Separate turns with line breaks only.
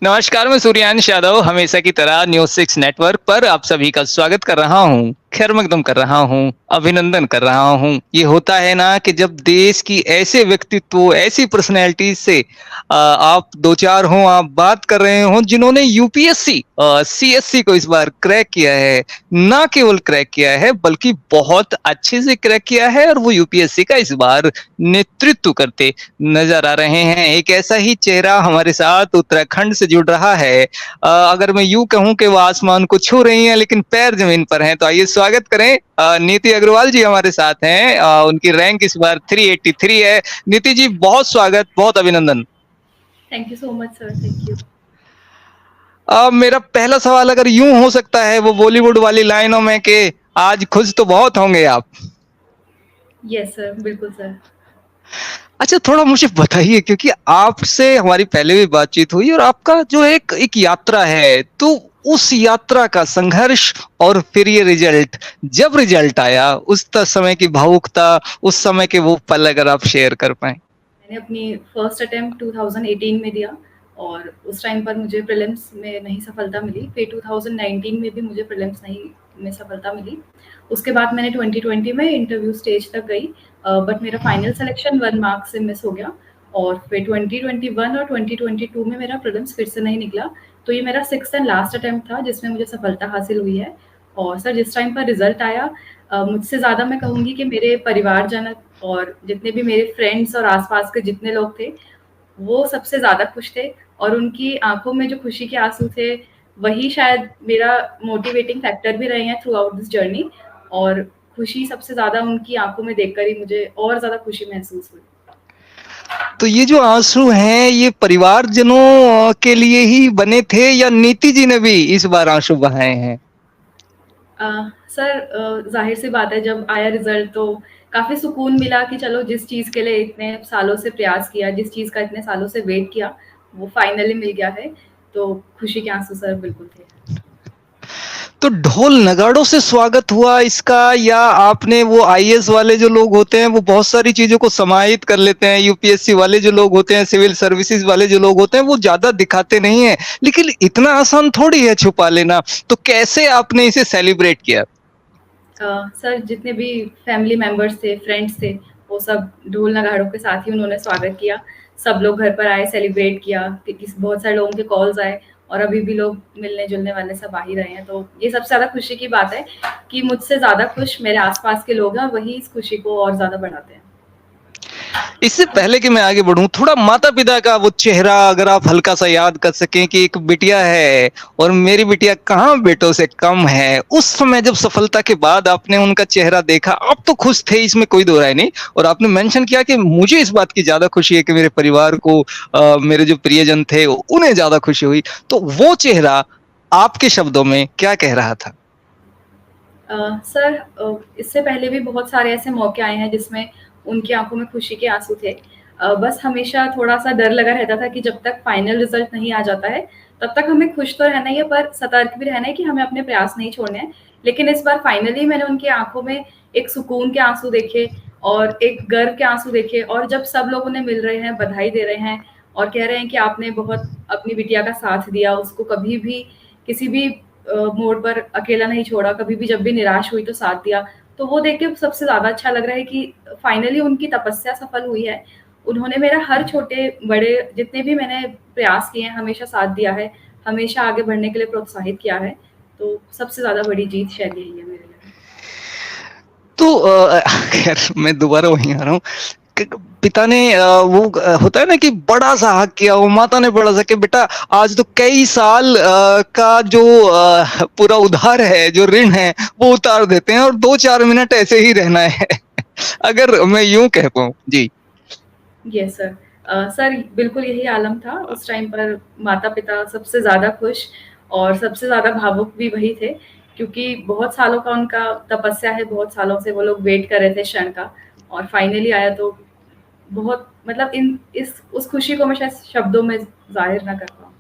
नमस्कार, मैं सूर्यांश यादव हमेशा की तरह न्यूज़ 6 नेटवर्क पर आप सभी का स्वागत कर रहा हूँ, खैर मकदम कर रहा हूँ, अभिनंदन कर रहा हूँ। ये होता है ना कि जब देश की ऐसे व्यक्तित्व, ऐसी पर्सनैलिटीज़ से आप 2-4 हों, आप बात कर रहे हों जिन्होंने यूपीएससी सीएससी को इस बार क्रैक किया है। ना केवल क्रैक किया है बल्कि बहुत अच्छे से क्रैक किया है और वो यूपीएससी का इस बार नेतृत्व करते नज़र आ रहे हैं। एक ऐसा ही चेहरा हमारे साथ उत्तराखंड से जुड़ रहा है। अगर मैं यूँ कहूँ कि वो आसमान को छू रही हैं लेकिन पैर ज़मीन पर हैं, तो आइए स्वागत करें नीति अग्रवाल जी हमारे साथ हैं। उनकी रैंक इस बार 383 है। नीति जी बहुत स्वागत, बहुत अभिनंदन।
Thank you so much sir, thank you.
मेरा पहला सवाल अगर यूँ हो सकता है वो बॉलीवुड वाली लाइनों में कि आज खुश तो बहुत होंगे आप।
यस सर, बिल्कुल सर।
अच्छा थोड़ा मुझे बताइए क्योंकि आपसे हमारी पहले भी बातचीत हुई और आपका जो एक यात्रा है, तो उस यात्रा का संघर्ष और फिर ये रिजल्ट, जब रिजल्ट आया उस समय की भावुकता, उस समय के वो पल अगर आप शेयर कर पाएँ?
मैंने अपनी फर्स्ट अटेम्प्ट 2018 में दिया और उस टाइम पर मुझे प्रीलिम्स में नहीं सफलता मिली। फिर 2019 में भी मुझे प्रीलिम्स नहीं में सफलता मिली। उसके बाद मैंने 2020 में इंटरव्यू स्टेज तक गई, बट मेरा फाइनल सिलेक्शन 1 मार्क्स से मिस हो गया और फिर 2021 और 2022 में मेरा प्रीलिम्स फिर से नहीं निकला। तो ये मेरा 6th एंड लास्ट अटेम्प्ट था जिसमें मुझे सफलता हासिल हुई है। और सर जिस टाइम पर रिज़ल्ट आया, मुझसे ज़्यादा मैं कहूँगी कि मेरे परिवारजन और जितने भी मेरे फ्रेंड्स और आस-पास के जितने लोग थे, वो सबसे ज़्यादा खुश थे और उनकी आँखों में जो खुशी के आँसू थे, वही शायद मेरा मोटिवेटिंग फैक्टर भी रहे हैं थ्रू आउट दिस जर्नी। और खुशी सबसे ज़्यादा उनकी आँखों में देखकर ही मुझे और ज़्यादा खुशी महसूस हुई।
तो ये जो आँसू हैं, ये परिवारजनों के लिए ही बने थे या नीति जी ने भी इस बार आँसू बहाए हैं?
सर ज़ाहिर-सी बात है जब आया रिज़ल्ट तो काफ़ी सुकून मिला कि चलो जिस चीज़ के लिए इतने सालों से प्रयास किया, जिस चीज़ का इतने सालों से वेट किया, वो फाइनली मिल गया है। तो खुशी के आँसू सर बिल्कुल थे।
तो ढोल नगाड़ों से स्वागत हुआ इसका या आपने वो आईएएस वाले जो लोग होते हैं वो बहुत सारी चीज़ों को समाहित कर लेते हैं, यूपीएससी वाले जो लोग होते हैं, सिविल सर्विसेज़ वाले जो लोग होते हैं वो ज़्यादा दिखाते नहीं हैं, लेकिन इतना आसान थोड़ी है छुपा लेना, तो कैसे आपने इसे सेलिब्रेट किया?
सर जितने भी फैमिली मेंबर्स थे, फ्रेंड्स थे, वो सब ढोल नगाड़ों के साथ ही उन्होंने स्वागत किया। सब लोग घर पर आए, सेलिब्रेट किया, कि किस बहुत सारे लोगों के कॉल्स आए और अभी भी लोग मिलने-जुलने वाले सब आ ही रहे हैं। तो ये सबसे ज़्यादा खुशी की बात है कि मुझसे ज़्यादा खुश मेरे आस-पास के लोग हैं और वही इस खुशी को और ज़्यादा बढ़ाते हैं।
इससे पहले कि मैं आगे बढ़ूँ, थोड़ा माता-पिता का वो चेहरा अगर आप हल्का-सा याद कर सकें कि एक बिटिया है और मेरी बिटिया कहाँ बेटों से कम है। उस समय जब सफलता के बाद आपने उनका चेहरा देखा, आप तो खुश थे इसमें कोई दो राय नहीं और आपने मेंशन किया कि मुझे इस बात की ज़्यादा खुशी है कि मेरे परिवार को मेरे जो प्रियजन थे उन्हें ज़्यादा खुशी हुई। तो वो चेहरा आपके शब्दों में क्या कह रहा था?
सर इससे पहले भी बहुत सारे ऐसे मौके आए हैं जिसमें उनकी आँखों में खुशी के आँसू थे। बस हमेशा थोड़ा-सा डर लगा रहता था कि जब तक फाइनल रिज़ल्ट नहीं आ जाता है, तब तक हमें खुश तो रहना ही है पर सतर्क भी रहना है कि हमें अपने प्रयास नहीं छोड़ने हैं। लेकिन इस बार फाइनली मैंने उनकी आँखों में एक सुकून के आँसू देखे और एक गर्व के आँसू देखे और जब सब लोग उन्हें मिल रहे हैं, बधाई दे रहे हैं और कह रहे हैं कि आपने बहुत अपनी बिटिया का साथ दिया, उसको कभी भी किसी भी मोड़ पर अकेला नहीं छोड़ा, कभी भी जब भी निराश हुई तो साथ दिया। तो वो देख के सबसे ज़्यादा अच्छा लग रहा है कि फाइनली उनकी तपस्या सफल हुई है। उन्होंने मेरा हर छोटे-बड़े जितने भी मैंने प्रयास किए हैं, हमेशा साथ दिया है, हमेशा आगे बढ़ने के लिए प्रोत्साहित किया है। तो सबसे ज़्यादा बड़ी जीत शायद यही है मेरे लिए।
तो खैर मैं दोबारा वहीं आ रहा हूँ। पिता ने वो होता है ना कि बड़ा-सा हक किया, वो माता ने बड़ा-सा कि बेटा आज तो कई साल का जो पूरा उधार है, जो ऋण है, वो उतार देते हैं और 2-4 मिनट ऐसे ही रहना है। अगर मैं यूँ कह पाऊँ। जी।
Yes sir. सर बिल्कुल यही आलम था। उस टाइम पर माता-पिता सबसे ज़्यादा खुश और सबसे ज़्यादा भावुक भी वही थे, क्योंकि बहुत सालों का उनका तपस्या है, बहुत सालों से वो लोग वेट कर रहे थे क्षण का और फाइनली आया तो बहुत मतलब इन इस उस खुशी को मैं शायद शब्दों में ज़ाहिर ना कर पाऊँ।